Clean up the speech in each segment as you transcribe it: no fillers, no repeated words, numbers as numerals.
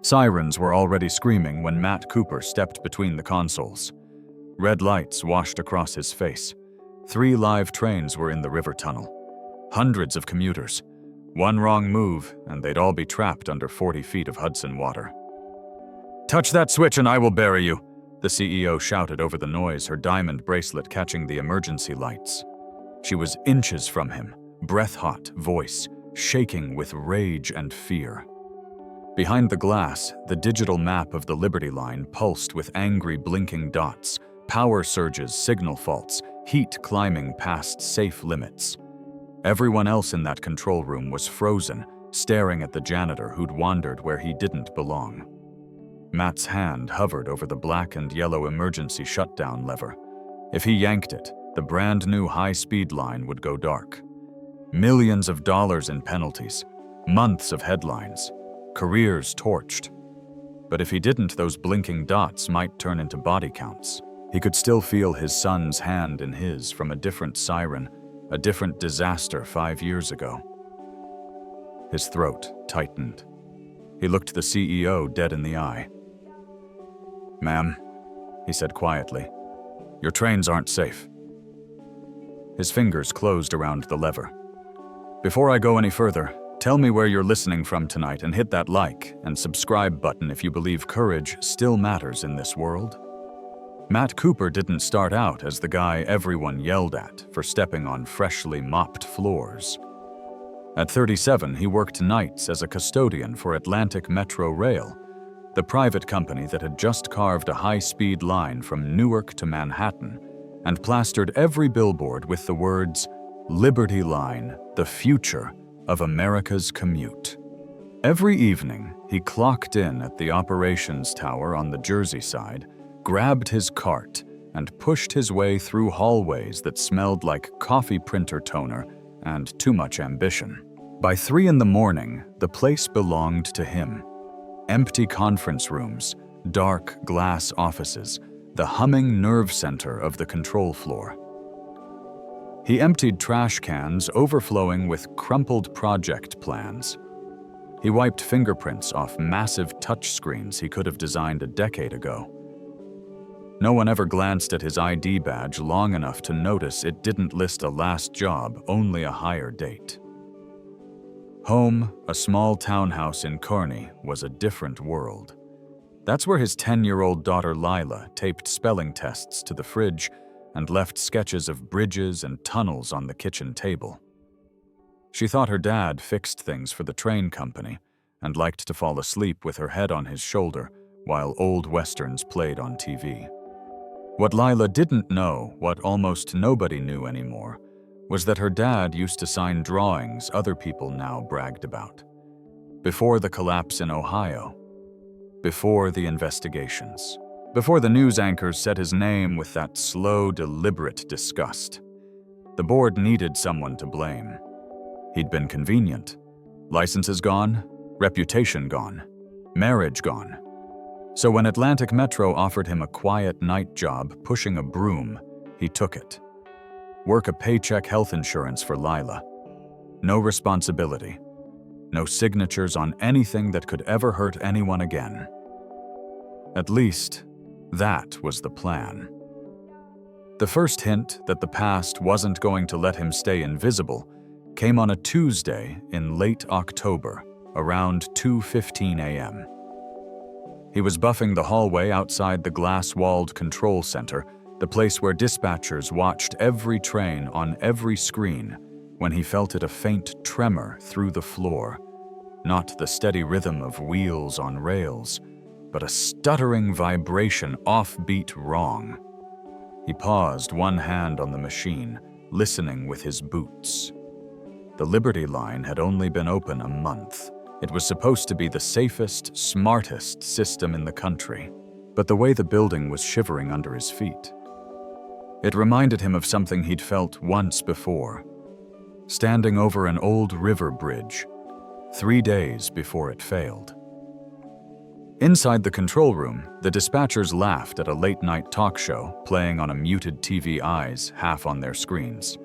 Sirens were already screaming when Matt Cooper stepped between the consoles. Red lights washed across his face. 3 live trains were in the river tunnel. Hundreds of commuters. One wrong move, and they'd all be trapped under 40 feet of Hudson water. "Touch that switch and I will bury you," the CEO shouted over the noise, her diamond bracelet catching the emergency lights. She was inches from him, breath-hot, voice shaking with rage and fear. Behind the glass, the digital map of the Liberty Line pulsed with angry blinking dots, power surges, signal faults, heat climbing past safe limits. Everyone else in that control room was frozen, staring at the janitor who'd wandered where he didn't belong. Matt's hand hovered over the black and yellow emergency shutdown lever. If he yanked it, the brand-new high-speed line would go dark. Millions of dollars in penalties, months of headlines, careers torched. But if he didn't, those blinking dots might turn into body counts. He could still feel his son's hand in his from a different siren, a different disaster 5 years ago. His throat tightened. He looked the CEO dead in the eye. "Ma'am," he said quietly, "your trains aren't safe." His fingers closed around the lever. "Before I go any further, tell me where you're listening from tonight and hit that like and subscribe button if you believe courage still matters in this world." Matt Cooper didn't start out as the guy everyone yelled at for stepping on freshly mopped floors. At 37, he worked nights as a custodian for Atlantic Metro Rail, the private company that had just carved a high-speed line from Newark to Manhattan and plastered every billboard with the words, "Liberty Line, the future of America's commute." Every evening, he clocked in at the operations tower on the Jersey side, grabbed his cart, and pushed his way through hallways that smelled like coffee printer toner and too much ambition. By 3 in the morning, the place belonged to him. Empty conference rooms, dark glass offices, the humming nerve center of the control floor. He emptied trash cans overflowing with crumpled project plans. He wiped fingerprints off massive touchscreens he could have designed a decade ago. No one ever glanced at his ID badge long enough to notice it didn't list a last job, only a hire date. Home, a small townhouse in Kearney, was a different world. That's where his 10-year-old daughter Lila taped spelling tests to the fridge and left sketches of bridges and tunnels on the kitchen table. She thought her dad fixed things for the train company and liked to fall asleep with her head on his shoulder while old westerns played on TV. What Lila didn't know, what almost nobody knew anymore, was that her dad used to sign drawings other people now bragged about. Before the collapse in Ohio, before the investigations, before the news anchors said his name with that slow, deliberate disgust. The board needed someone to blame. He'd been convenient. Licenses gone, reputation gone, marriage gone. So when Atlantic Metro offered him a quiet night job pushing a broom, he took it. Work a paycheck health insurance for Lila. No responsibility. No signatures on anything that could ever hurt anyone again. At least, that was the plan. The first hint that the past wasn't going to let him stay invisible came on a Tuesday in late October, around 2:15 a.m. He was buffing the hallway outside the glass-walled control center, the place where dispatchers watched every train on every screen, when he felt it a faint tremor through the floor. Not the steady rhythm of wheels on rails, but a stuttering vibration offbeat wrong. He paused, one hand on the machine, listening with his boots. The Liberty Line had only been open a month. It was supposed to be the safest, smartest system in the country, but the way the building was shivering under his feet. It reminded him of something he'd felt once before, standing over an old river bridge, 3 days before it failed. Inside the control room, the dispatchers laughed at a late-night talk show playing on a muted TV eyes half on their screens.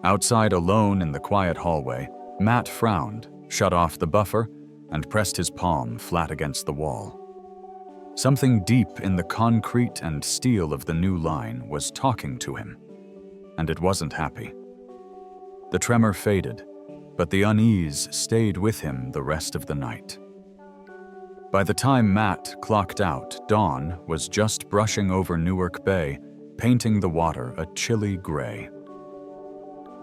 Outside alone in the quiet hallway, Matt frowned, shut off the buffer, and pressed his palm flat against the wall. Something deep in the concrete and steel of the new line was talking to him, and it wasn't happy. The tremor faded, but the unease stayed with him the rest of the night. By the time Matt clocked out, dawn was just brushing over Newark Bay, painting the water a chilly gray.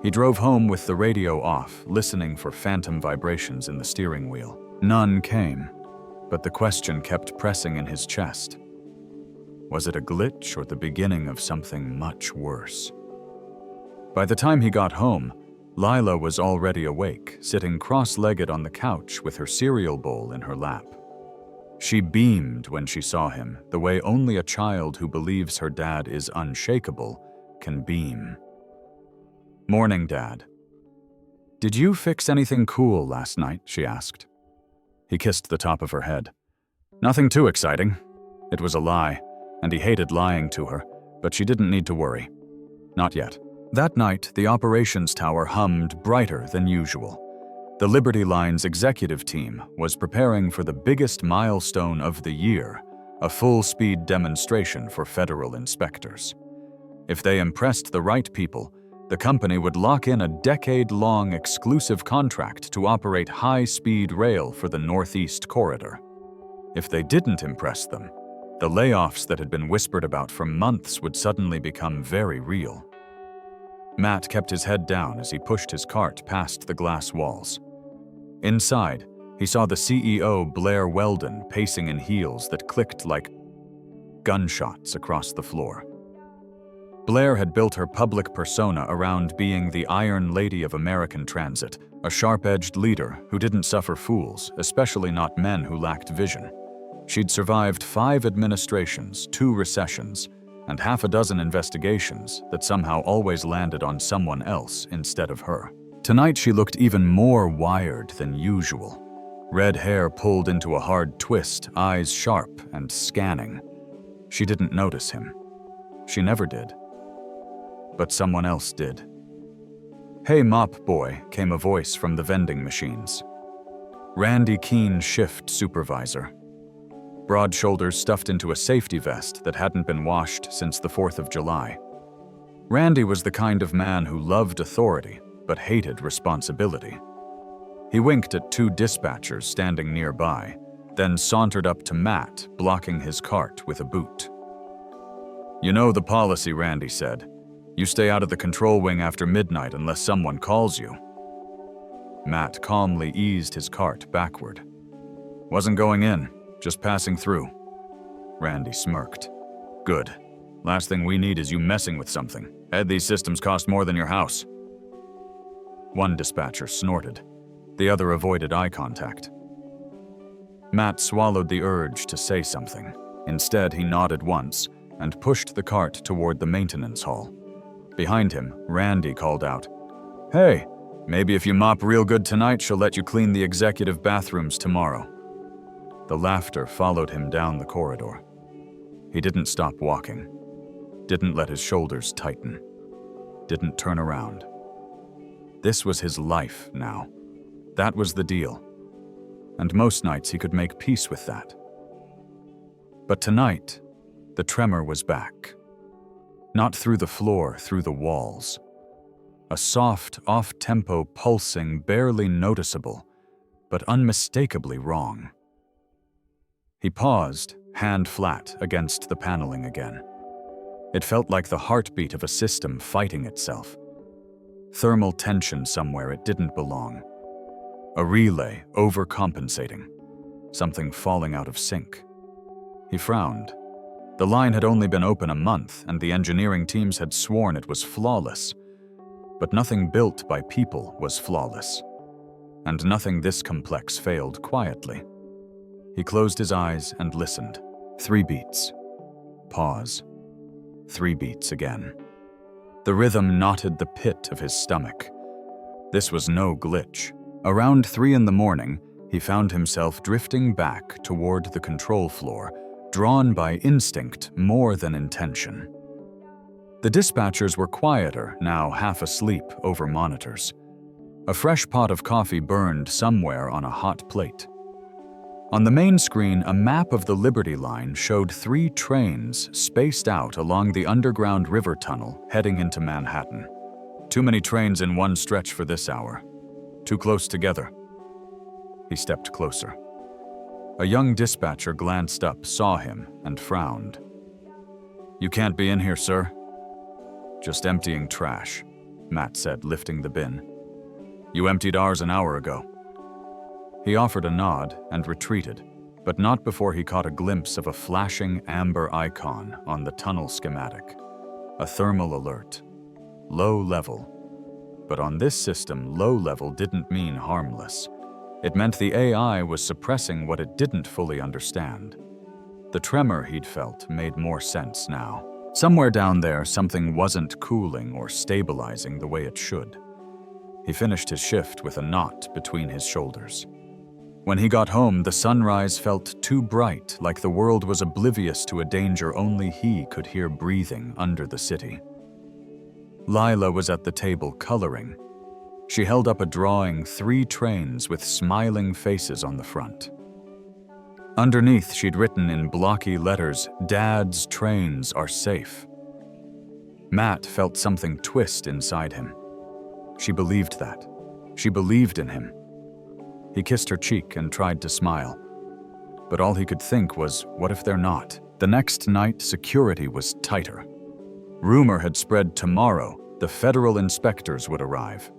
He drove home with the radio off, listening for phantom vibrations in the steering wheel. None came, but the question kept pressing in his chest. Was it a glitch or the beginning of something much worse? By the time he got home, Lila was already awake, sitting cross-legged on the couch with her cereal bowl in her lap. She beamed when she saw him, the way only a child who believes her dad is unshakable can beam. "Morning, Dad." "Did you fix anything cool last night?" she asked. He kissed the top of her head. "Nothing too exciting." It was a lie, and he hated lying to her, but she didn't need to worry. Not yet. That night, the operations tower hummed brighter than usual. The Liberty Line's executive team was preparing for the biggest milestone of the year, a full-speed demonstration for federal inspectors. If they impressed the right people, the company would lock in a decade-long exclusive contract to operate high-speed rail for the Northeast Corridor. If they didn't impress them, the layoffs that had been whispered about for months would suddenly become very real. Matt kept his head down as he pushed his cart past the glass walls. Inside, he saw the CEO, Blair Weldon, pacing in heels that clicked like gunshots across the floor. Blair had built her public persona around being the Iron Lady of American Transit, a sharp-edged leader who didn't suffer fools, especially not men who lacked vision. She'd survived 5 administrations, 2 recessions, and half a dozen investigations that somehow always landed on someone else instead of her. Tonight she looked even more wired than usual. Red hair pulled into a hard twist, eyes sharp and scanning. She didn't notice him. She never did. But someone else did. "Hey, mop boy," came a voice from the vending machines. Randy Keene, shift supervisor. Broad shoulders stuffed into a safety vest that hadn't been washed since the 4th of July. Randy was the kind of man who loved authority, but hated responsibility. He winked at 2 dispatchers standing nearby, then sauntered up to Matt, blocking his cart with a boot. "You know the policy," Randy said. "You stay out of the control wing after midnight unless someone calls you." Matt calmly eased his cart backward. "Wasn't going in, just passing through." Randy smirked. "Good. Last thing we need is you messing with something. Ed, these systems cost more than your house." One dispatcher snorted. The other avoided eye contact. Matt swallowed the urge to say something. Instead, he nodded once and pushed the cart toward the maintenance hall. Behind him, Randy called out, "Hey, maybe if you mop real good tonight, she'll let you clean the executive bathrooms tomorrow." The laughter followed him down the corridor. He didn't stop walking, didn't let his shoulders tighten, didn't turn around. This was his life now. That was the deal. And most nights he could make peace with that. But tonight, the tremor was back. Not through the floor, through the walls. A soft, off-tempo pulsing, barely noticeable, but unmistakably wrong. He paused, hand flat against the paneling again. It felt like the heartbeat of a system fighting itself. Thermal tension somewhere it didn't belong. A relay overcompensating. Something falling out of sync. He frowned. The line had only been open a month, and the engineering teams had sworn it was flawless. But nothing built by people was flawless. And nothing this complex failed quietly. He closed his eyes and listened. 3 beats. Pause. 3 beats again. The rhythm knotted the pit of his stomach. This was no glitch. Around 3 in the morning, he found himself drifting back toward the control floor, drawn by instinct more than intention. The dispatchers were quieter, now half asleep over monitors. A fresh pot of coffee burned somewhere on a hot plate. On the main screen, a map of the Liberty Line showed 3 trains spaced out along the underground river tunnel heading into Manhattan. Too many trains in one stretch for this hour. Too close together. He stepped closer. A young dispatcher glanced up, saw him, and frowned. "You can't be in here, sir." "Just emptying trash," Matt said, lifting the bin. "You emptied ours an hour ago." He offered a nod and retreated, but not before he caught a glimpse of a flashing amber icon on the tunnel schematic. A thermal alert. Low level. But on this system, low level didn't mean harmless. It meant the AI was suppressing what it didn't fully understand. The tremor he'd felt made more sense now. Somewhere down there, something wasn't cooling or stabilizing the way it should. He finished his shift with a knot between his shoulders. When he got home, the sunrise felt too bright, like the world was oblivious to a danger only he could hear breathing under the city. Lila was at the table coloring. She held up a drawing, 3 trains with smiling faces on the front. Underneath, she'd written in blocky letters, "Dad's trains are safe." Matt felt something twist inside him. She believed that. She believed in him. He kissed her cheek and tried to smile. But all he could think was, what if they're not? The next night, security was tighter. Rumor had spread tomorrow the federal inspectors would arrive.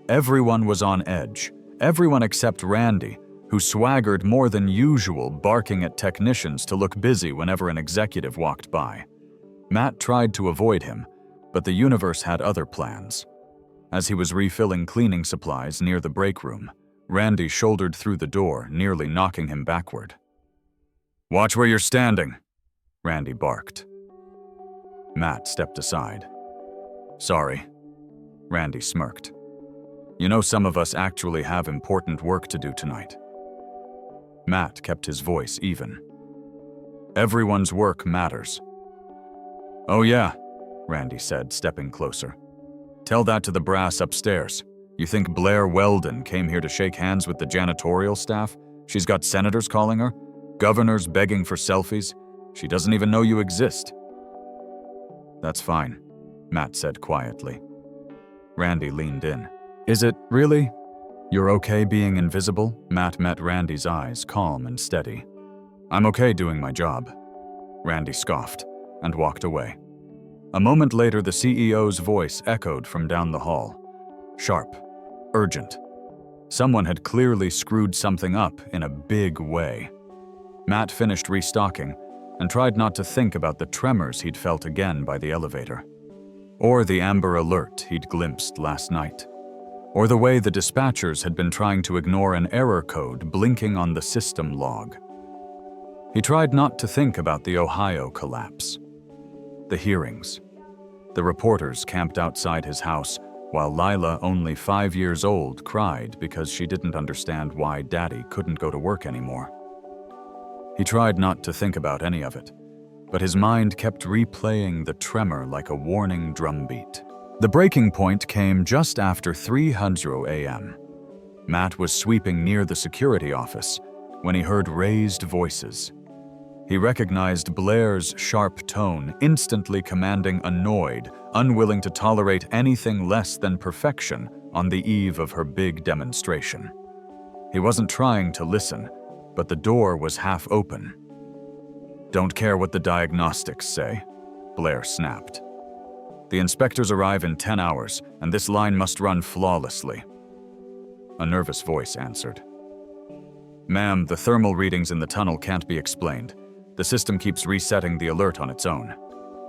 Everyone was on edge. Everyone except Randy, who swaggered more than usual, barking at technicians to look busy whenever an executive walked by. Matt tried to avoid him, but the universe had other plans. As he was refilling cleaning supplies near the break room, Randy shouldered through the door, nearly knocking him backward. "Watch where you're standing," Randy barked. Matt stepped aside. "Sorry," Randy smirked. "You know, some of us actually have important work to do tonight." Matt kept his voice even. "Everyone's work matters." "Oh yeah," Randy said, stepping closer. "Tell that to the brass upstairs. You think Blair Weldon came here to shake hands with the janitorial staff? She's got senators calling her, governors begging for selfies. She doesn't even know you exist." "That's fine," Matt said quietly. Randy leaned in. "Is it really? You're okay being invisible?" Matt met Randy's eyes, calm and steady. "I'm okay doing my job," Randy scoffed and walked away. A moment later, the CEO's voice echoed from down the hall. Sharp. Urgent. Someone had clearly screwed something up in a big way. Matt finished restocking and tried not to think about the tremors he'd felt again by the elevator. Or the amber alert he'd glimpsed last night. Or the way the dispatchers had been trying to ignore an error code blinking on the system log. He tried not to think about the Ohio collapse. The hearings. The reporters camped outside his house while Lila, only 5 years old, cried because she didn't understand why Daddy couldn't go to work anymore. He tried not to think about any of it, but his mind kept replaying the tremor like a warning drumbeat. The breaking point came just after 3:00 a.m. Matt was sweeping near the security office when he heard raised voices. He recognized Blair's sharp tone, instantly commanding, annoyed, unwilling to tolerate anything less than perfection on the eve of her big demonstration. He wasn't trying to listen, but the door was half open. "Don't care what the diagnostics say," Blair snapped. "The inspectors arrive in 10 hours, and this line must run flawlessly." A nervous voice answered. "Ma'am, the thermal readings in the tunnel can't be explained. The system keeps resetting the alert on its own.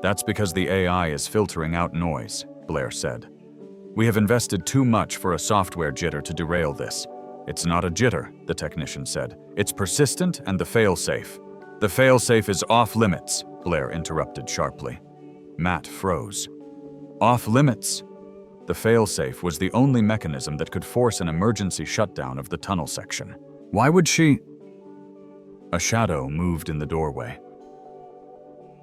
That's because the AI is filtering out noise," Blair said. "We have invested too much for a software jitter to derail this." "It's not a jitter," the technician said. "It's persistent and the failsafe." "The failsafe is off limits," Blair interrupted sharply. Matt froze. Off limits? The failsafe was the only mechanism that could force an emergency shutdown of the tunnel section. Why would she? A shadow moved in the doorway.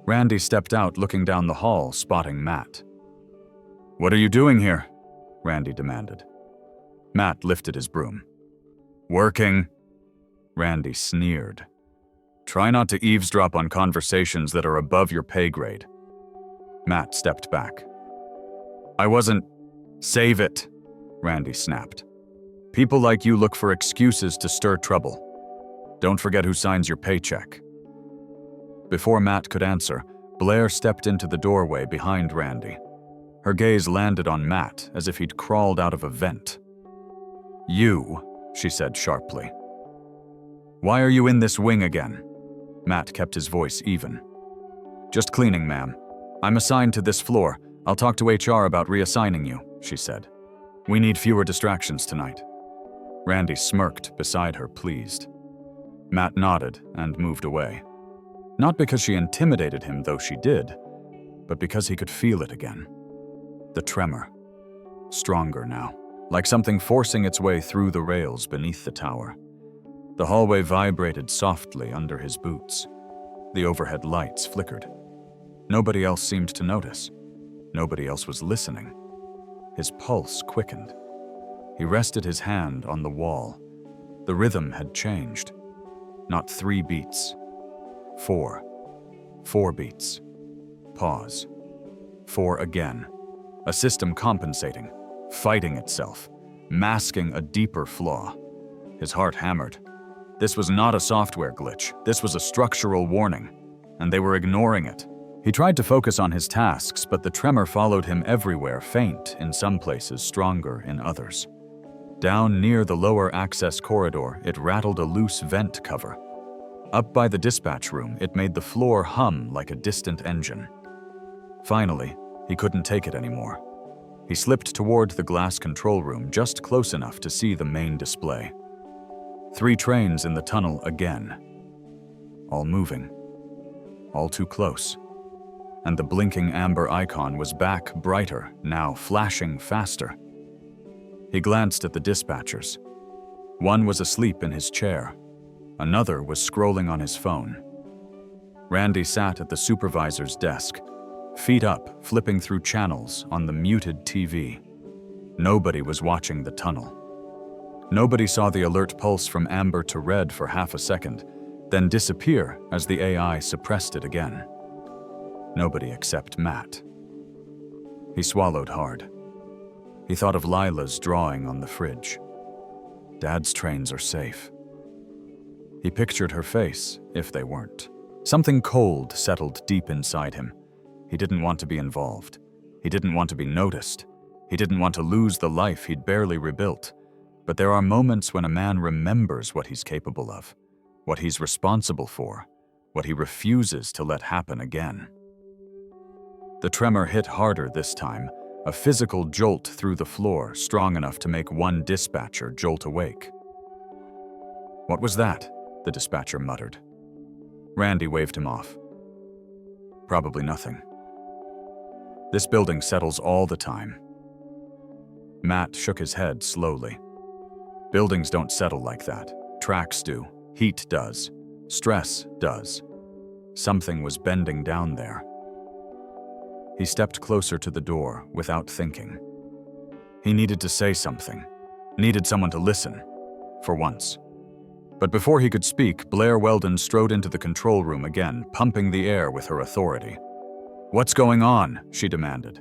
Randy stepped out, looking down the hall, spotting Matt. "What are you doing here?" Randy demanded. Matt lifted his broom. "Working," Randy sneered. Try not to eavesdrop on conversations that are above your pay grade. Matt stepped back. I wasn't... Save it, Randy snapped. People like you look for excuses to stir trouble. Don't forget who signs your paycheck. Before Matt could answer, Blair stepped into the doorway behind Randy. Her gaze landed on Matt as if he'd crawled out of a vent. You, she said sharply. Why are you in this wing again? Matt kept his voice even. Just cleaning, ma'am. I'm assigned to this floor. I'll talk to HR about reassigning you, she said. We need fewer distractions tonight. Randy smirked beside her, pleased. Matt nodded and moved away. Not because she intimidated him, though she did, but because he could feel it again. The tremor. Stronger now, like something forcing its way through the rails beneath the tower. The hallway vibrated softly under his boots. The overhead lights flickered. Nobody else seemed to notice. Nobody else was listening. His pulse quickened. He rested his hand on the wall. The rhythm had changed. Not 3 beats. 4. 4 beats. Pause. 4 again. A system compensating, fighting itself, masking a deeper flaw. His heart hammered. This was not a software glitch. This was a structural warning, and they were ignoring it. He tried to focus on his tasks, but the tremor followed him everywhere, faint in some places, stronger in others. Down near the lower access corridor, it rattled a loose vent cover. Up by the dispatch room, it made the floor hum like a distant engine. Finally, he couldn't take it anymore. He slipped toward the glass control room, just close enough to see the main display. 3 trains in the tunnel again. All moving. All too close. And the blinking amber icon was back, brighter, now flashing faster. He glanced at the dispatchers. One was asleep in his chair. Another was scrolling on his phone. Randy sat at the supervisor's desk, feet up, flipping through channels on the muted TV. Nobody was watching the tunnel. Nobody saw the alert pulse from amber to red for half a second, then disappear as the AI suppressed it again. Nobody except Matt. He swallowed hard. He thought of Lila's drawing on the fridge. Dad's trains are safe. He pictured her face, if they weren't. Something cold settled deep inside him. He didn't want to be involved. He didn't want to be noticed. He didn't want to lose the life he'd barely rebuilt. But there are moments when a man remembers what he's capable of, what he's responsible for, what he refuses to let happen again. The tremor hit harder this time, a physical jolt through the floor, strong enough to make one dispatcher jolt awake. What was that? The dispatcher muttered. Randy waved him off. Probably nothing. This building settles all the time. Matt shook his head slowly. Buildings don't settle like that. Tracks do. Heat does. Stress does. Something was bending down there. He stepped closer to the door without thinking. He needed to say something. Needed someone to listen. For once. But before he could speak, Blair Weldon strode into the control room again, pumping the air with her authority. "What's going on?" she demanded.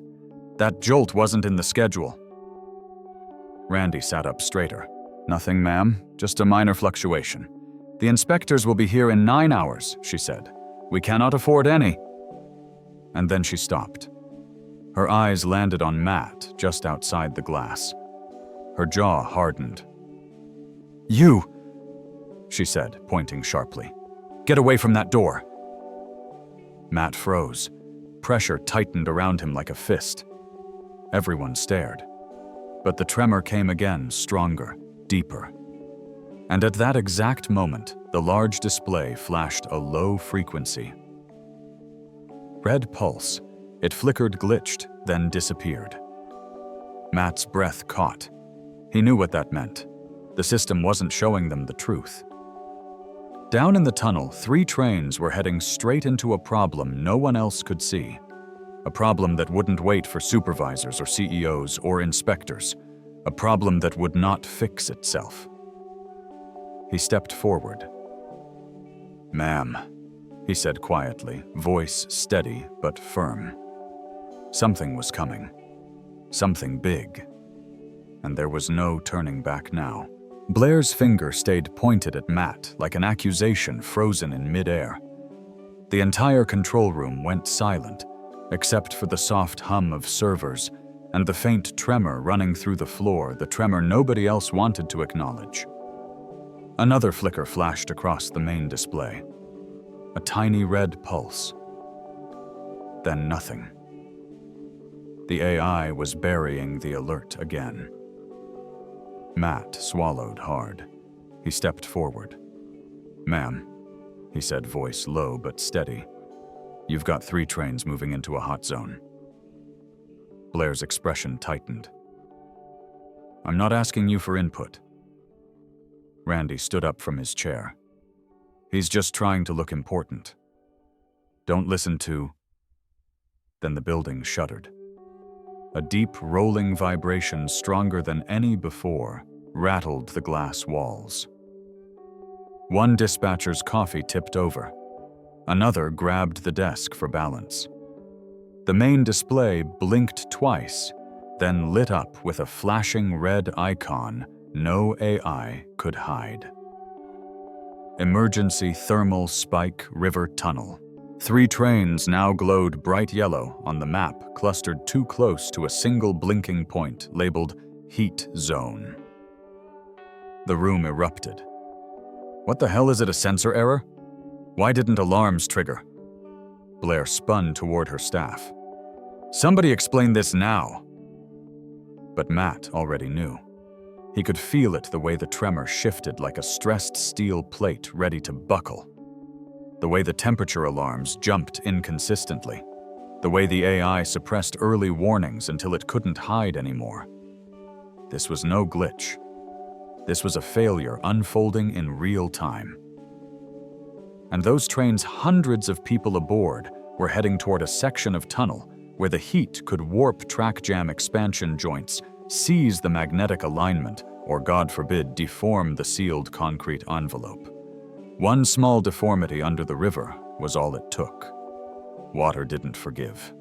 "That jolt wasn't in the schedule." Randy sat up straighter. "Nothing, ma'am. Just a minor fluctuation. The inspectors will be here in 9 hours," she said. "We cannot afford any." And then she stopped. Her eyes landed on Matt just outside the glass. Her jaw hardened. "You!" she said, pointing sharply. "Get away from that door." Matt froze. Pressure tightened around him like a fist. Everyone stared. But the tremor came again, stronger, deeper. And at that exact moment, the large display flashed a low frequency. Red pulse. It flickered, glitched, then disappeared. Matt's breath caught. He knew what that meant. The system wasn't showing them the truth. Down in the tunnel, 3 trains were heading straight into a problem no one else could see. A problem that wouldn't wait for supervisors or CEOs or inspectors. A problem that would not fix itself. He stepped forward. "Ma'am," he said quietly, voice steady but firm. Something was coming. Something big. And there was no turning back now. Blair's finger stayed pointed at Matt like an accusation frozen in midair. The entire control room went silent, except for the soft hum of servers and the faint tremor running through the floor, the tremor nobody else wanted to acknowledge. Another flicker flashed across the main display. A tiny red pulse. Then nothing. The AI was burying the alert again. Matt swallowed hard. He stepped forward. "Ma'am," he said, voice low but steady. "You've got 3 trains moving into a hot zone." Blair's expression tightened. "I'm not asking you for input." Randy stood up from his chair. "He's just trying to look important. Don't listen to..." Then the building shuddered. A deep, rolling vibration stronger than any before rattled the glass walls. One dispatcher's coffee tipped over. Another grabbed the desk for balance. The main display blinked twice, then lit up with a flashing red icon no AI could hide. Emergency Thermal Spike River Tunnel. 3 trains now glowed bright yellow on the map, clustered too close to a single blinking point labeled Heat Zone. The room erupted. "What the hell is it, a sensor error? Why didn't alarms trigger?" Blair spun toward her staff. "Somebody explain this now." But Matt already knew. He could feel it, the way the tremor shifted like a stressed steel plate ready to buckle. The way the temperature alarms jumped inconsistently. The way the AI suppressed early warnings until it couldn't hide anymore. This was no glitch. This was a failure unfolding in real time. And those trains, hundreds of people aboard, were heading toward a section of tunnel where the heat could warp track jam expansion joints, seize the magnetic alignment, or God forbid, deform the sealed concrete envelope. One small deformity under the river was all it took. Water didn't forgive.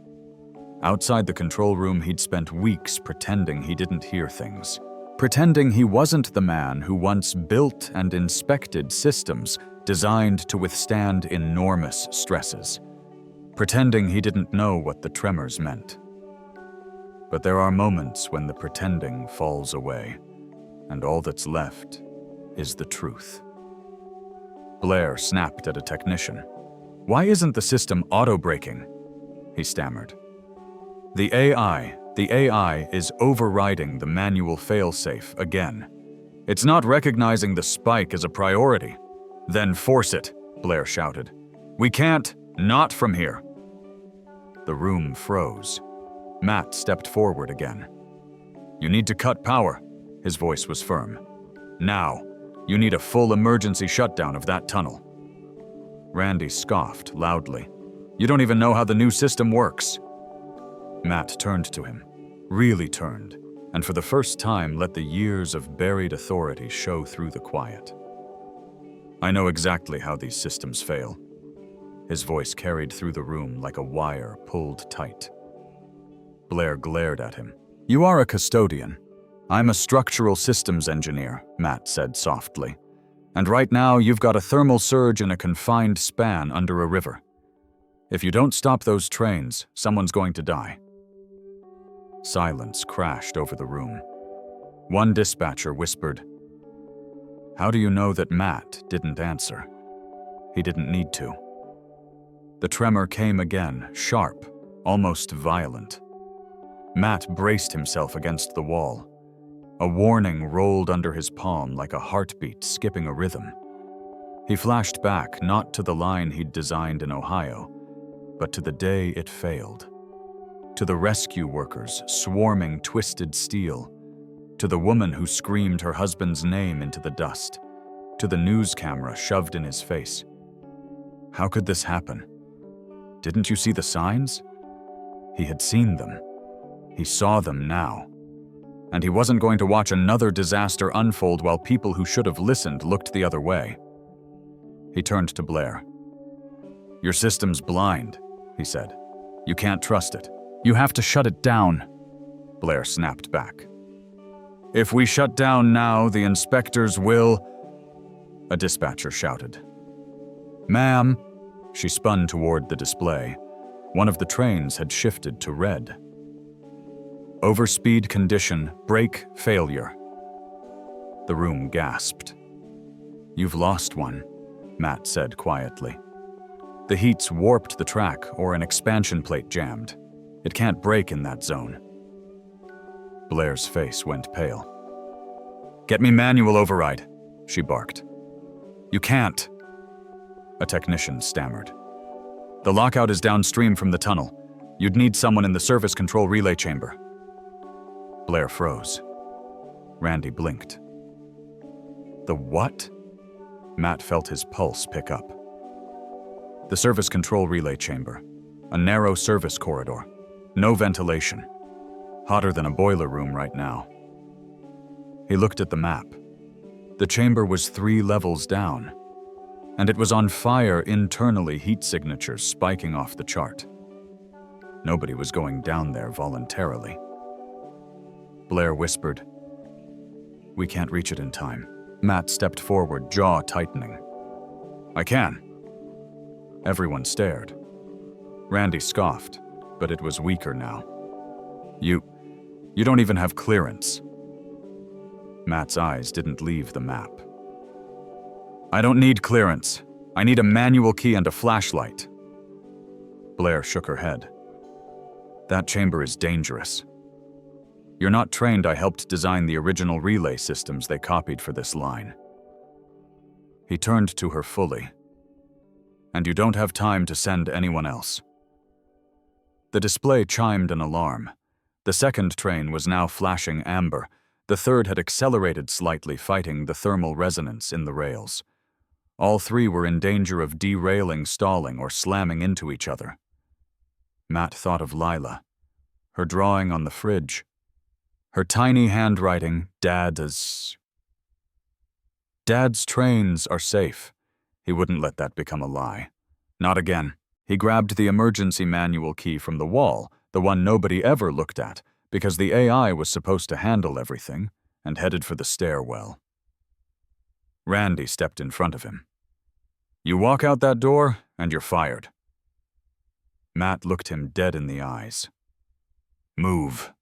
Outside the control room, he'd spent weeks pretending he didn't hear things. Pretending he wasn't the man who once built and inspected systems designed to withstand enormous stresses. Pretending he didn't know what the tremors meant. But there are moments when the pretending falls away, and all that's left is the truth. Blair snapped at a technician. "Why isn't the system auto-braking?" he stammered. The AI is overriding the manual failsafe again. It's not recognizing the spike as a priority." "Then force it," Blair shouted. "We can't, not from here." The room froze. Matt stepped forward again. "You need to cut power," his voice was firm. "Now. You need a full emergency shutdown of that tunnel." Randy scoffed loudly. "You don't even know how the new system works." Matt turned to him, really turned, and for the first time let the years of buried authority show through the quiet. "I know exactly how these systems fail." His voice carried through the room like a wire pulled tight. Blair glared at him. "You are a custodian. I'm a structural systems engineer," Matt said softly. "And right now you've got a thermal surge in a confined span under a river. If you don't stop those trains, someone's going to die." Silence crashed over the room. One dispatcher whispered, "How do you know that Matt didn't answer?" He didn't need to. The tremor came again, sharp, almost violent. Matt braced himself against the wall. A warning rolled under his palm like a heartbeat skipping a rhythm. He flashed back not to the line he'd designed in Ohio, but to the day it failed. To the rescue workers swarming twisted steel. To the woman who screamed her husband's name into the dust. To the news camera shoved in his face. How could this happen? Didn't you see the signs? He had seen them. He saw them now. and he wasn't going to watch another disaster unfold while people who should have listened looked the other way. He turned to Blair. "Your system's blind," he said. "You can't trust it. You have to shut it down," Blair snapped back. "If we shut down now, the inspectors will..." a dispatcher shouted. "Ma'am," she spun toward the display. One of the trains had shifted to red. "Overspeed condition, brake failure." The room gasped. "You've lost one," Matt said quietly. "The heat's warped the track or an expansion plate jammed. It can't brake in that zone." Blair's face went pale. "Get me manual override," she barked. "You can't," a technician stammered. "The lockout is downstream from the tunnel. You'd need someone in the service control relay chamber." Blair froze. Randy blinked. "The what?" Matt felt his pulse pick up. "The service control relay chamber. A narrow service corridor. No ventilation. Hotter than a boiler room right now." He looked at the map. The chamber was 3 levels down, and it was on fire internally, heat signatures spiking off the chart. Nobody was going down there voluntarily. Blair whispered, "We can't reach it in time." Matt stepped forward, jaw tightening. "I can." Everyone stared. Randy scoffed, but it was weaker now. You don't even have clearance." Matt's eyes didn't leave the map. "I don't need clearance. I need a manual key and a flashlight." Blair shook her head. "That chamber is dangerous. You're not trained. I helped design the original relay systems they copied for this line." He turned to her fully. "And you don't have time to send anyone else." The display chimed an alarm. The second train was now flashing amber. The third had accelerated slightly, fighting the thermal resonance in the rails. All 3 were in danger of derailing, stalling, or slamming into each other. Matt thought of Lila, her drawing on the fridge, her tiny handwriting, Dad's trains are safe. He wouldn't let that become a lie. Not again. He grabbed the emergency manual key from the wall, the one nobody ever looked at, because the AI was supposed to handle everything, and headed for the stairwell. Randy stepped in front of him. "You walk out that door, and you're fired." Matt looked him dead in the eyes. "Move."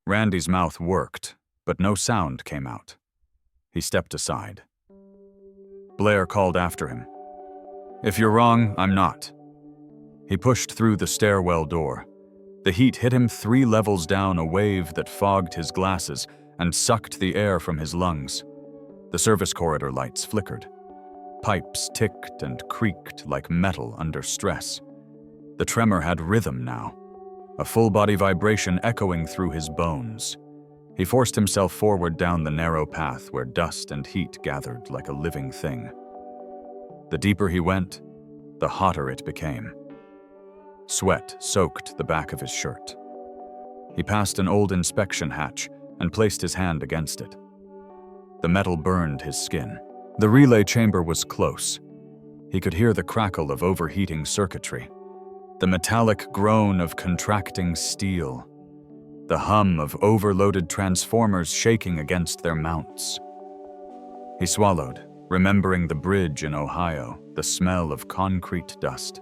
Randy's mouth worked, but no sound came out. He stepped aside. Blair called after him. "If you're wrong, I'm not." He pushed through the stairwell door. The heat hit him 3 levels down, a wave that fogged his glasses and sucked the air from his lungs. The service corridor lights flickered. Pipes ticked and creaked like metal under stress. The tremor had rhythm now, a full-body vibration echoing through his bones. He forced himself forward down the narrow path where dust and heat gathered like a living thing. The deeper he went, the hotter it became. Sweat soaked the back of his shirt. He passed an old inspection hatch and placed his hand against it. The metal burned his skin. The relay chamber was close. He could hear the crackle of overheating circuitry, the metallic groan of contracting steel, the hum of overloaded transformers shaking against their mounts. He swallowed, remembering the bridge in Ohio, the smell of concrete dust,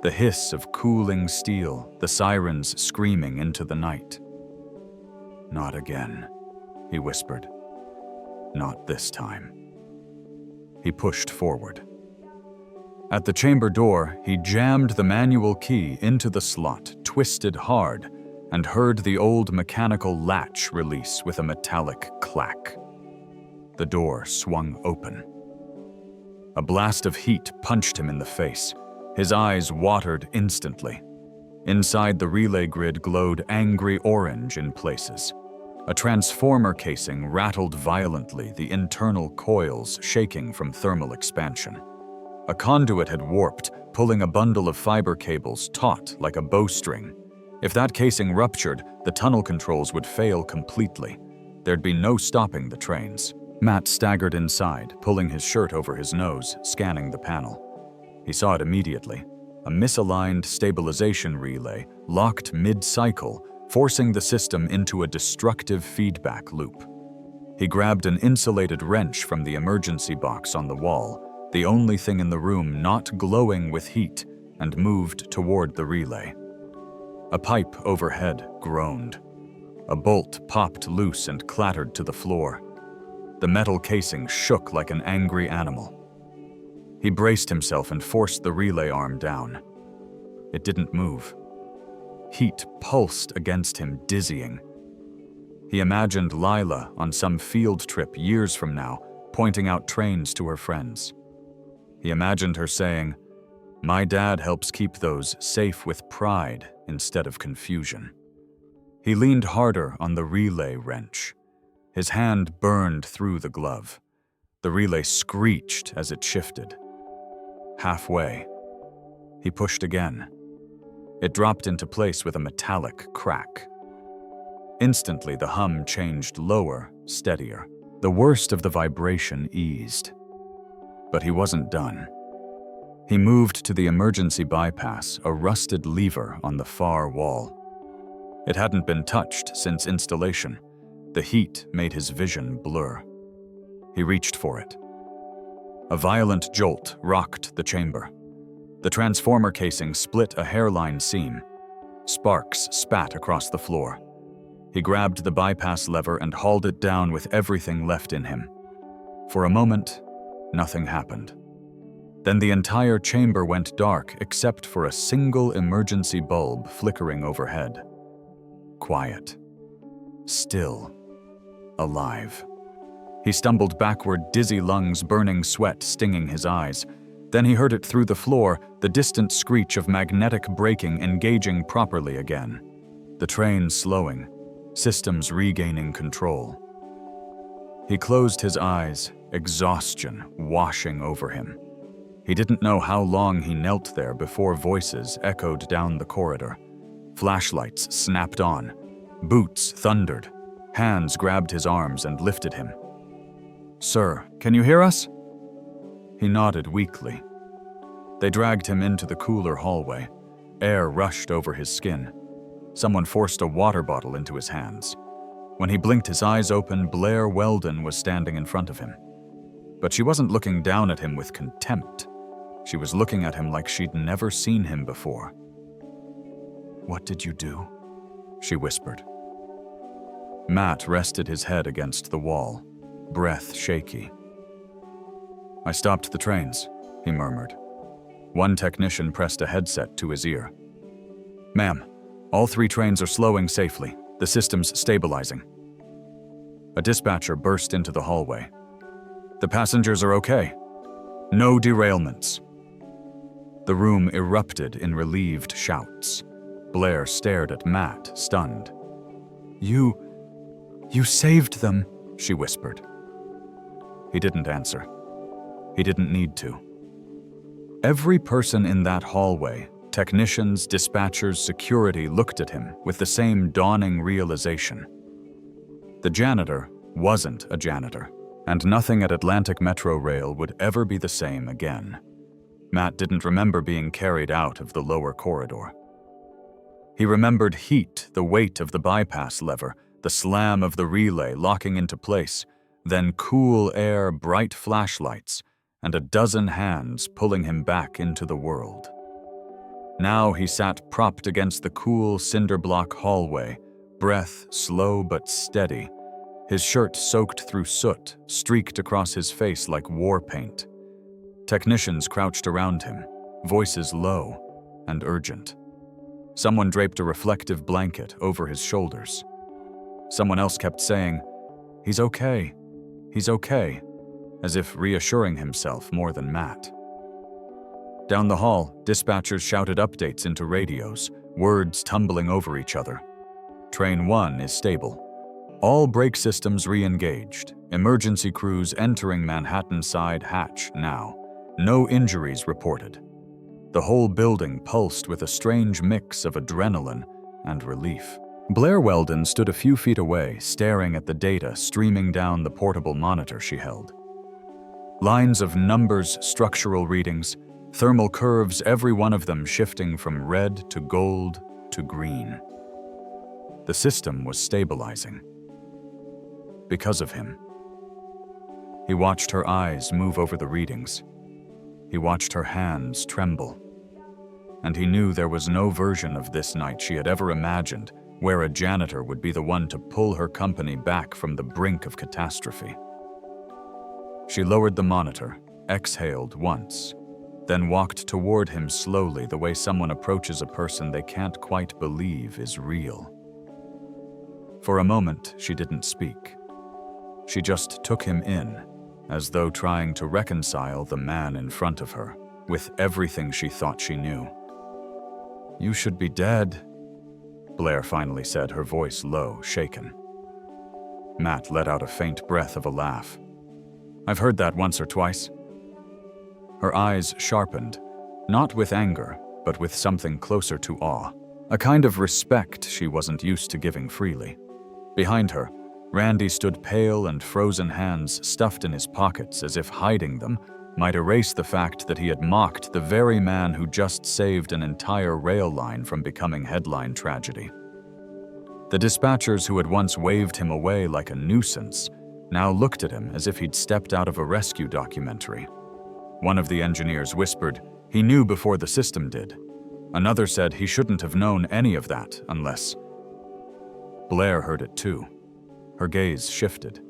the hiss of cooling steel, the sirens screaming into the night. "Not again," he whispered. "Not this time." He pushed forward. At the chamber door, he jammed the manual key into the slot, twisted hard, and heard the old mechanical latch release with a metallic clack. The door swung open. A blast of heat punched him in the face. His eyes watered instantly. Inside, the relay grid glowed angry orange in places. A transformer casing rattled violently, the internal coils shaking from thermal expansion. A conduit had warped, pulling a bundle of fiber cables taut like a bowstring. If that casing ruptured, the tunnel controls would fail completely. There'd be no stopping the trains. Matt staggered inside, pulling his shirt over his nose, scanning the panel. He saw it immediately. A misaligned stabilization relay, locked mid-cycle, forcing the system into a destructive feedback loop. He grabbed an insulated wrench from the emergency box on the wall, the only thing in the room not glowing with heat, and moved toward the relay. A pipe overhead groaned. A bolt popped loose and clattered to the floor. The metal casing shook like an angry animal. He braced himself and forced the relay arm down. It didn't move. Heat pulsed against him, dizzying. He imagined Lila on some field trip years from now, pointing out trains to her friends. He imagined her saying, "My dad helps keep those safe with pride instead of confusion." He leaned harder on the relay wrench. His hand burned through the glove. The relay screeched as it shifted. Halfway. He pushed again. It dropped into place with a metallic crack. Instantly, the hum changed lower, steadier. The worst of the vibration eased. But he wasn't done. He moved to the emergency bypass, a rusted lever on the far wall. It hadn't been touched since installation. The heat made his vision blur. He reached for it. A violent jolt rocked the chamber. The transformer casing split a hairline seam. Sparks spat across the floor. He grabbed the bypass lever and hauled it down with everything left in him. For a moment, nothing happened. Then the entire chamber went dark except for a single emergency bulb flickering overhead. Quiet. Still. Alive. He stumbled backward, dizzy lungs, burning sweat stinging his eyes. Then he heard it through the floor, the distant screech of magnetic braking engaging properly again. The train slowing, systems regaining control. He closed his eyes, exhaustion washing over him. He didn't know how long he knelt there before voices echoed down the corridor. Flashlights snapped on. Boots thundered. Hands grabbed his arms and lifted him. "Sir, can you hear us?" He nodded weakly. They dragged him into the cooler hallway. Air rushed over his skin. Someone forced a water bottle into his hands. When he blinked his eyes open, Blair Weldon was standing in front of him. But she wasn't looking down at him with contempt. She was looking at him like she'd never seen him before. "What did you do?" she whispered. Matt rested his head against the wall, breath shaky. "I stopped the trains," he murmured. One technician pressed a headset to his ear. "Ma'am, all 3 trains are slowing safely. The system's stabilizing." A dispatcher burst into the hallway. "The passengers are okay. No derailments." The room erupted in relieved shouts. Blair stared at Matt, stunned. You saved them," she whispered. He didn't answer. He didn't need to. Every person in that hallway, technicians, dispatchers, security, looked at him with the same dawning realization. The janitor wasn't a janitor, and nothing at Atlantic Metro Rail would ever be the same again. Matt didn't remember being carried out of the lower corridor. He remembered heat, the weight of the bypass lever, the slam of the relay locking into place, then cool air, bright flashlights, and a dozen hands pulling him back into the world. Now he sat propped against the cool cinder-block hallway, breath slow but steady. His shirt soaked through soot, streaked across his face like war paint. Technicians crouched around him, voices low and urgent. Someone draped a reflective blanket over his shoulders. Someone else kept saying, "He's okay, he's okay," as if reassuring himself more than Matt. Down the hall, dispatchers shouted updates into radios, words tumbling over each other. "Train 1 is stable. All brake systems re-engaged. Emergency crews entering Manhattan side hatch now. No injuries reported." The whole building pulsed with a strange mix of adrenaline and relief. Blair Weldon stood a few feet away, staring at the data streaming down the portable monitor she held. Lines of numbers, structural readings, thermal curves, every one of them shifting from red to gold to green. The system was stabilizing. Because of him. He watched her eyes move over the readings. He watched her hands tremble. And he knew there was no version of this night she had ever imagined where a janitor would be the one to pull her company back from the brink of catastrophe. She lowered the monitor, exhaled once, then walked toward him slowly, the way someone approaches a person they can't quite believe is real. For a moment, she didn't speak. She just took him in, as though trying to reconcile the man in front of her with everything she thought she knew. "You should be dead," Blair finally said, her voice low, shaken. Matt let out a faint breath of a laugh. "I've heard that once or twice." Her eyes sharpened, not with anger, but with something closer to awe, a kind of respect she wasn't used to giving freely. Behind her, Randy stood pale and frozen, hands stuffed in his pockets as if hiding them might erase the fact that he had mocked the very man who just saved an entire rail line from becoming headline tragedy. The dispatchers who had once waved him away like a nuisance now looked at him as if he'd stepped out of a rescue documentary. One of the engineers whispered he knew before the system did. Another said he shouldn't have known any of that unless... Blair heard it too. Her gaze shifted.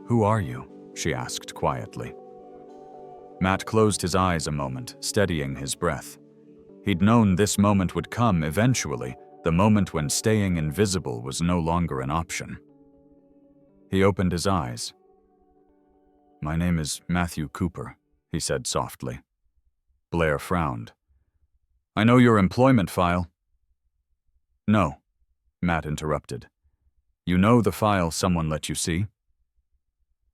"Who are you?" she asked quietly. Matt closed his eyes a moment, steadying his breath. He'd known this moment would come eventually, the moment when staying invisible was no longer an option. He opened his eyes. "My name is Matthew Cooper," he said softly. Blair frowned. "I know your employment file." "No," Matt interrupted. "You know the file someone let you see?"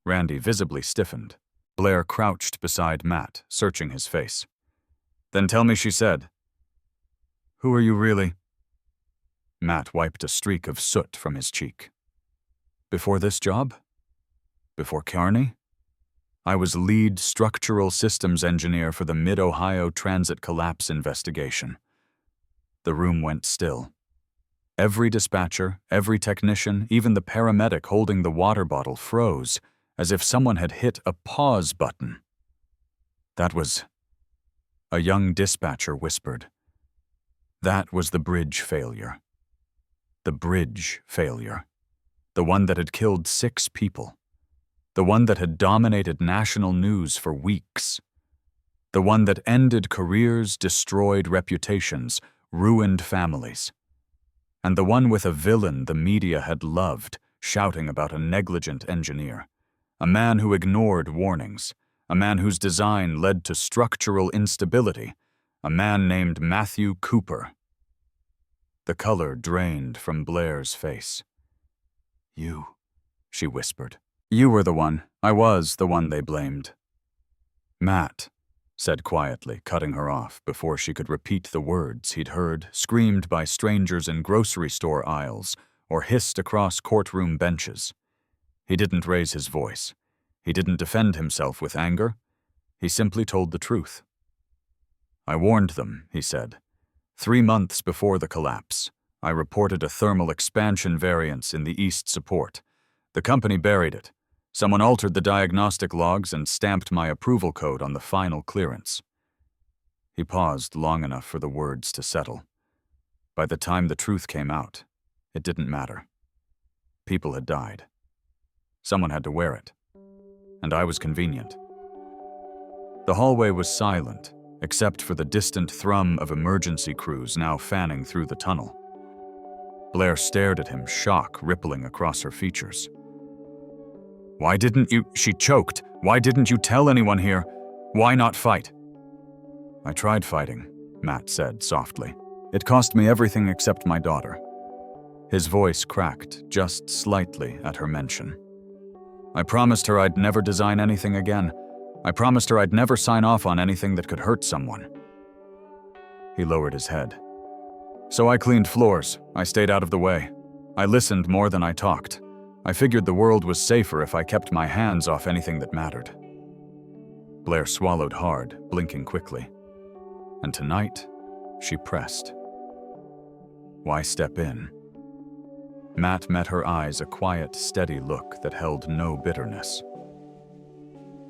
Randy visibly stiffened. Blair crouched beside Matt, searching his face. "Then tell me," she said. "Who are you really?" Matt wiped a streak of soot from his cheek. "Before this job? Before Kearney? I was lead structural systems engineer for the Mid-Ohio Transit Collapse investigation." The room went still. Every dispatcher, every technician, even the paramedic holding the water bottle froze, as if someone had hit a pause button. "That was..." A young dispatcher whispered. "That was the bridge failure. The bridge failure. The one that had killed 6 people. The one that had dominated national news for weeks. The one that ended careers, destroyed reputations, ruined families. And the one with a villain the media had loved, shouting about a negligent engineer. A man who ignored warnings. A man whose design led to structural instability. A man named Matthew Cooper." The color drained from Blair's face. "You," she whispered. "You were the one. I was the one they blamed." "Matt," said quietly, cutting her off before she could repeat the words he'd heard screamed by strangers in grocery store aisles or hissed across courtroom benches. He didn't raise his voice. He didn't defend himself with anger. He simply told the truth. "I warned them," he said. 3 months before the collapse, I reported a thermal expansion variance in the east support. The company buried it. Someone altered the diagnostic logs and stamped my approval code on the final clearance." He paused long enough for the words to settle. By the time the truth came out, it didn't matter. People had died. Someone had to wear it. And I was convenient. The hallway was silent, except for the distant thrum of emergency crews now fanning through the tunnel. Blair stared at him, shock rippling across her features. "Why didn't you..." She choked. "Why didn't you tell anyone here? Why not fight?" "I tried fighting," Matt said softly. "It cost me everything except my daughter." His voice cracked just slightly at her mention. "I promised her I'd never design anything again. I promised her I'd never sign off on anything that could hurt someone." He lowered his head. So I cleaned floors. I stayed out of the way. I listened more than I talked. I figured the world was safer if I kept my hands off anything that mattered. Blair swallowed hard, blinking quickly. And tonight, she pressed. Why step in? Matt met her eyes a quiet, steady look that held no bitterness.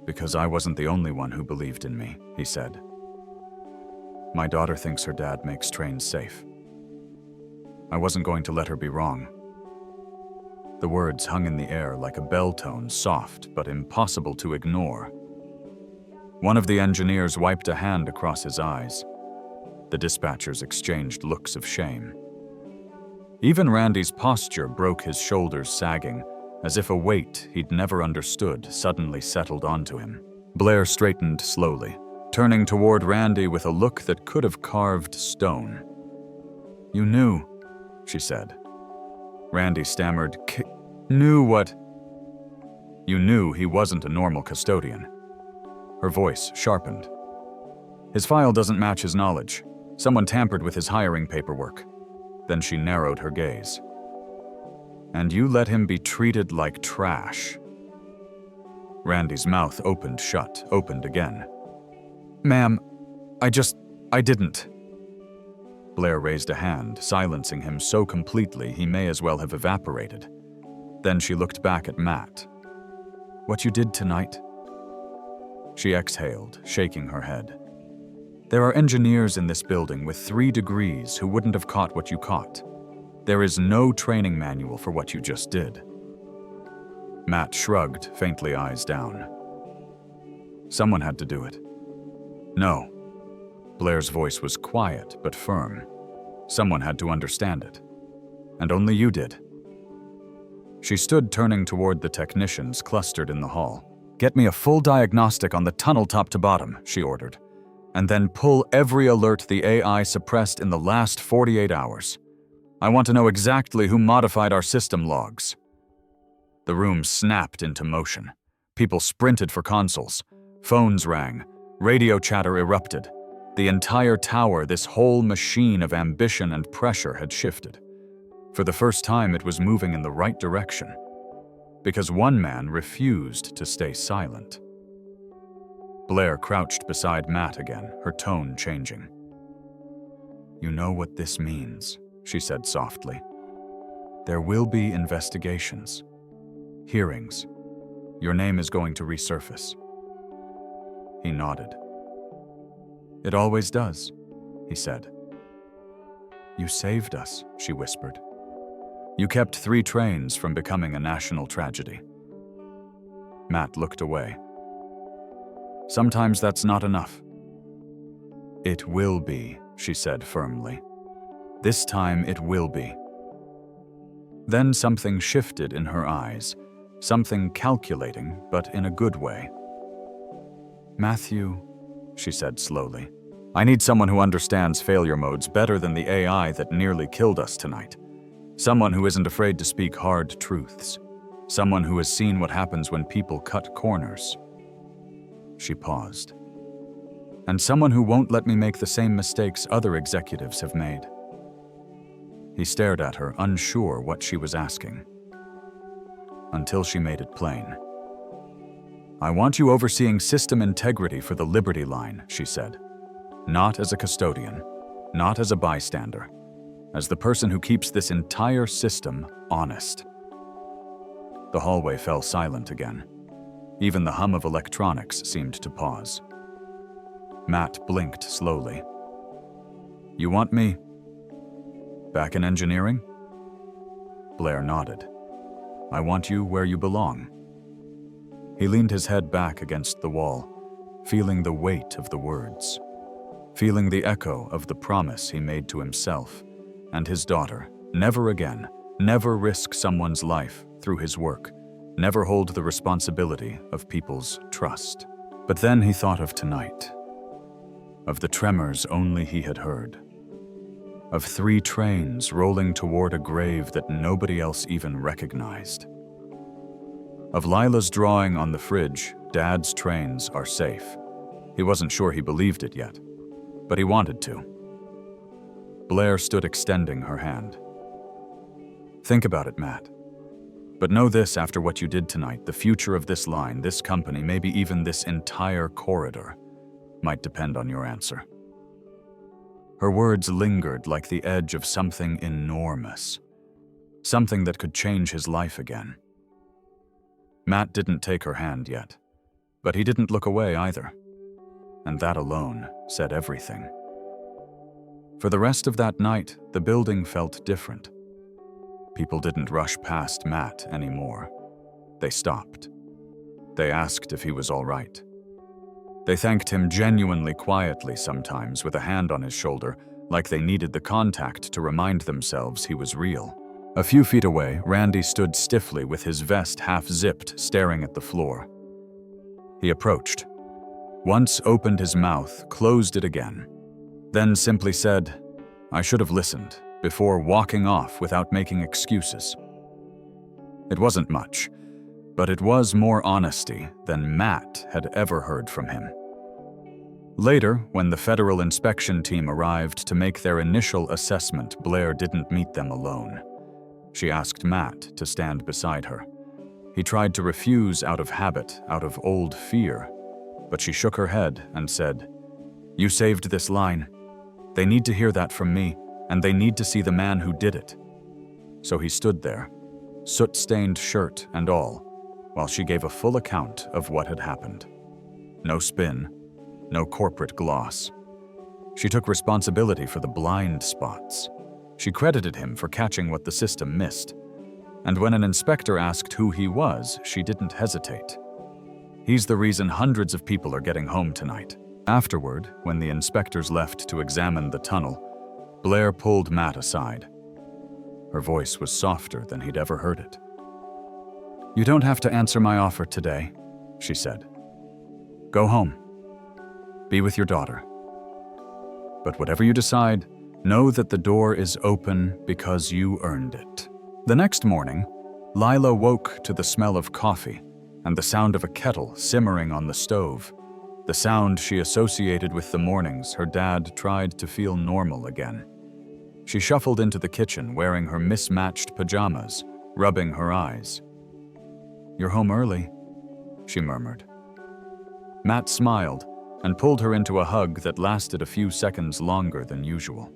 Because I wasn't the only one who believed in me, he said. My daughter thinks her dad makes trains safe. I wasn't going to let her be wrong. The words hung in the air like a bell tone, soft but impossible to ignore. One of the engineers wiped a hand across his eyes. The dispatchers exchanged looks of shame. Even Randy's posture broke, his shoulders sagging, as if a weight he'd never understood suddenly settled onto him. Blair straightened slowly, turning toward Randy with a look that could have carved stone. You knew, she said. Randy stammered, knew what? You knew he wasn't a normal custodian. Her voice sharpened. His file doesn't match his knowledge. Someone tampered with his hiring paperwork. Then she narrowed her gaze. And you let him be treated like trash. Randy's mouth opened shut, opened again. Ma'am, I didn't. Blair raised a hand, silencing him so completely he may as well have evaporated. Then she looked back at Matt. What you did tonight? She exhaled, shaking her head. There are engineers in this building with 3 degrees who wouldn't have caught what you caught. There is no training manual for what you just did. Matt shrugged, faintly, eyes down. Someone had to do it. No. Blair's voice was quiet but firm. Someone had to understand it. And only you did. She stood, turning toward the technicians clustered in the hall. Get me a full diagnostic on the tunnel top to bottom, she ordered. And then pull every alert the AI suppressed in the last 48 hours. I want to know exactly who modified our system logs. The room snapped into motion. People sprinted for consoles. Phones rang. Radio chatter erupted. The entire tower, this whole machine of ambition and pressure, had shifted. For the first time, it was moving in the right direction. Because one man refused to stay silent. Blair crouched beside Matt again, her tone changing. You know what this means, she said softly. There will be investigations. Hearings. Your name is going to resurface. He nodded. It always does, he said. You saved us, she whispered. You kept 3 trains from becoming a national tragedy. Matt looked away. Sometimes that's not enough. It will be, she said firmly. This time it will be. Then something shifted in her eyes, something calculating, but in a good way. Matthew, she said slowly, I need someone who understands failure modes better than the AI that nearly killed us tonight. Someone who isn't afraid to speak hard truths. Someone who has seen what happens when people cut corners. She paused. And someone who won't let me make the same mistakes other executives have made. He stared at her, unsure what she was asking. Until she made it plain. I want you overseeing system integrity for the Liberty Line, she said. Not as a custodian, not as a bystander, as the person who keeps this entire system honest. The hallway fell silent again. Even the hum of electronics seemed to pause. Matt blinked slowly. You want me back in engineering? Blair nodded. I want you where you belong. He leaned his head back against the wall, feeling the weight of the words, feeling the echo of the promise he made to himself and his daughter. Never again, never risk someone's life through his work, never hold the responsibility of people's trust. But then he thought of tonight, of the tremors only he had heard, of 3 trains rolling toward a grave that nobody else even recognized, of Lila's drawing on the fridge, Dad's trains are safe. He wasn't sure he believed it yet, but he wanted to. Blair stood extending her hand. Think about it, Matt. But know this, after what you did tonight, the future of this line, this company, maybe even this entire corridor, might depend on your answer. Her words lingered like the edge of something enormous, something that could change his life again. Matt didn't take her hand yet, but he didn't look away either, and that alone said everything. For the rest of that night, the building felt different. People didn't rush past Matt anymore. They stopped. They asked if he was all right. They thanked him genuinely quietly sometimes, with a hand on his shoulder, like they needed the contact to remind themselves he was real. A few feet away, Randy stood stiffly with his vest half-zipped, staring at the floor. He approached. Once opened his mouth, closed it again, then simply said, "I should have listened," before walking off without making excuses. It wasn't much, but it was more honesty than Matt had ever heard from him. Later, when the federal inspection team arrived to make their initial assessment, Blair didn't meet them alone. She asked Matt to stand beside her. He tried to refuse out of habit, out of old fear, but she shook her head and said, "You saved this line. They need to hear that from me, and they need to see the man who did it." So he stood there, soot-stained shirt and all, while she gave a full account of what had happened. No spin, no corporate gloss. She took responsibility for the blind spots. She credited him for catching what the system missed. And when an inspector asked who he was, she didn't hesitate. He's the reason hundreds of people are getting home tonight. Afterward, when the inspectors left to examine the tunnel, Blair pulled Matt aside. Her voice was softer than he'd ever heard it. "You don't have to answer my offer today," she said. "Go home. Be with your daughter. But whatever you decide, know that the door is open because you earned it." The next morning, Lila woke to the smell of coffee and the sound of a kettle simmering on the stove, the sound she associated with the mornings her dad tried to feel normal again. She shuffled into the kitchen wearing her mismatched pajamas, rubbing her eyes. "You're home early," she murmured. Matt smiled and pulled her into a hug that lasted a few seconds longer than usual.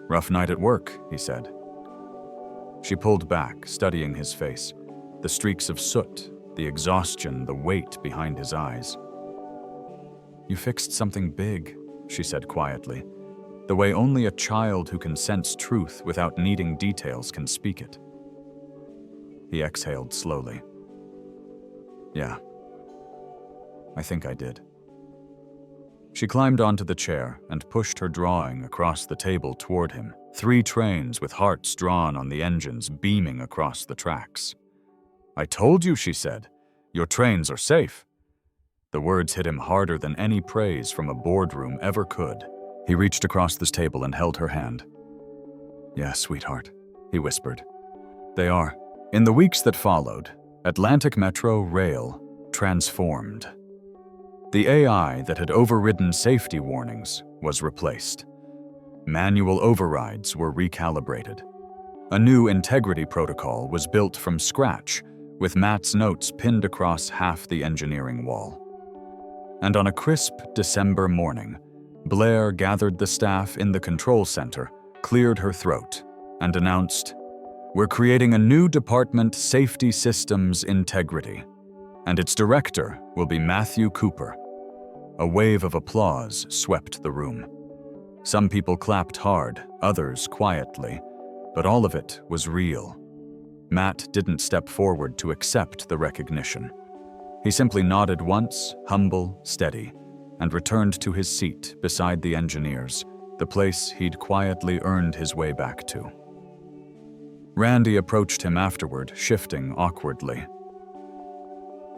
"Rough night at work," he said. She pulled back, studying his face, the streaks of soot, the exhaustion, the weight behind his eyes. "You fixed something big," she said quietly, the way only a child who can sense truth without needing details can speak it. He exhaled slowly. "Yeah, I think I did." She climbed onto the chair and pushed her drawing across the table toward him, 3 trains with hearts drawn on the engines beaming across the tracks. "I told you," she said. "Your trains are safe." The words hit him harder than any praise from a boardroom ever could. He reached across this table and held her hand. "Yes, sweetheart," he whispered. "They are." In the weeks that followed, Atlantic Metro Rail transformed. The AI that had overridden safety warnings was replaced. Manual overrides were recalibrated. A new integrity protocol was built from scratch, with Matt's notes pinned across half the engineering wall. And on a crisp December morning, Blair gathered the staff in the control center, cleared her throat, and announced, "We're creating a new department, Safety Systems Integrity, and its director will be Matthew Cooper." A wave of applause swept the room. Some people clapped hard, others quietly, but all of it was real. Matt didn't step forward to accept the recognition. He simply nodded once, humble, steady, and returned to his seat beside the engineers, the place he'd quietly earned his way back to. Randy approached him afterward, shifting awkwardly.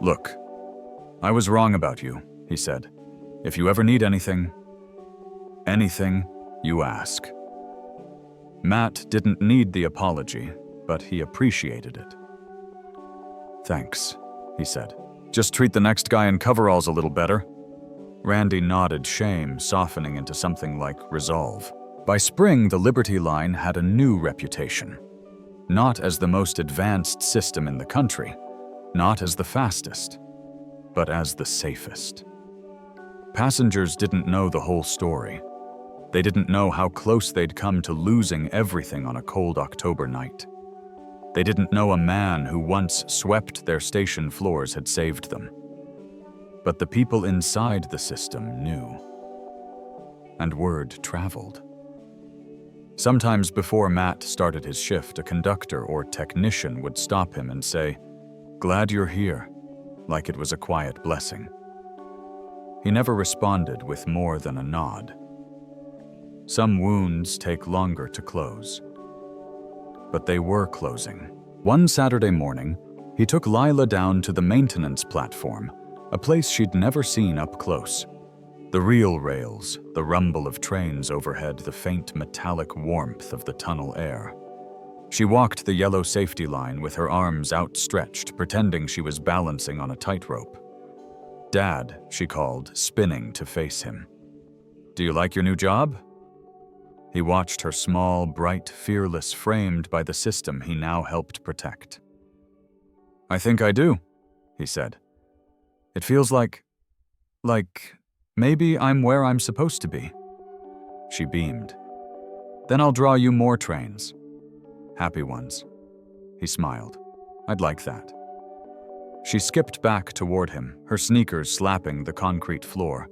"Look, I was wrong about you," he said. "If you ever need anything, you ask." Matt didn't need the apology, but he appreciated it. "Thanks," he said. "Just treat the next guy in coveralls a little better." Randy nodded, shame softening into something like resolve. By spring, the Liberty Line had a new reputation. Not as the most advanced system in the country, not as the fastest, but as the safest. Passengers didn't know the whole story. They didn't know how close they'd come to losing everything on a cold October night. They didn't know a man who once swept their station floors had saved them. But the people inside the system knew. And word traveled. Sometimes before Matt started his shift, a conductor or technician would stop him and say, "Glad you're here," like it was a quiet blessing. He never responded with more than a nod. Some wounds take longer to close. But they were closing. One Saturday morning, he took Lila down to the maintenance platform, a place she'd never seen up close. The real rails, the rumble of trains overhead, the faint metallic warmth of the tunnel air. She walked the yellow safety line with her arms outstretched, pretending she was balancing on a tightrope. "Dad," she called, spinning to face him. "Do you like your new job?" He watched her small, bright, fearless, framed by the system he now helped protect. "I think I do," he said. "It feels like maybe I'm where I'm supposed to be." She beamed. "Then I'll draw you more trains. Happy ones." He smiled. "I'd like that." She skipped back toward him, her sneakers slapping the concrete floor.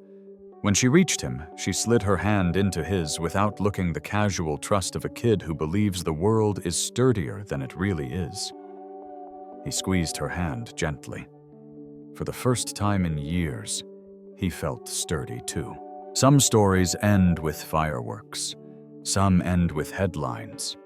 When she reached him, she slid her hand into his without looking the casual trust of a kid who believes the world is sturdier than it really is. He squeezed her hand gently. For the first time in years, he felt sturdy too. Some stories end with fireworks. Some end with headlines.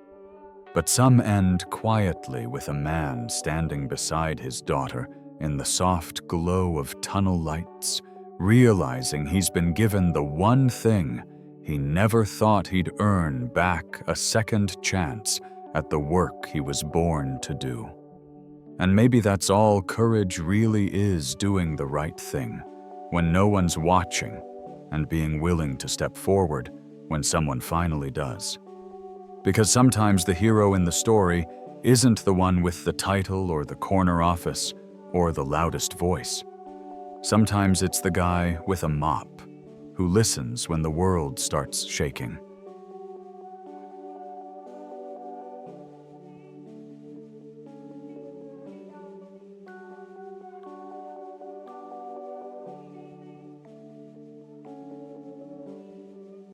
But some end quietly with a man standing beside his daughter in the soft glow of tunnel lights, realizing he's been given the one thing he never thought he'd earn back, a second chance at the work he was born to do. And maybe that's all courage really is, doing the right thing when no one's watching, and being willing to step forward when someone finally does. Because sometimes the hero in the story isn't the one with the title or the corner office or the loudest voice. Sometimes it's the guy with a mop who listens when the world starts shaking.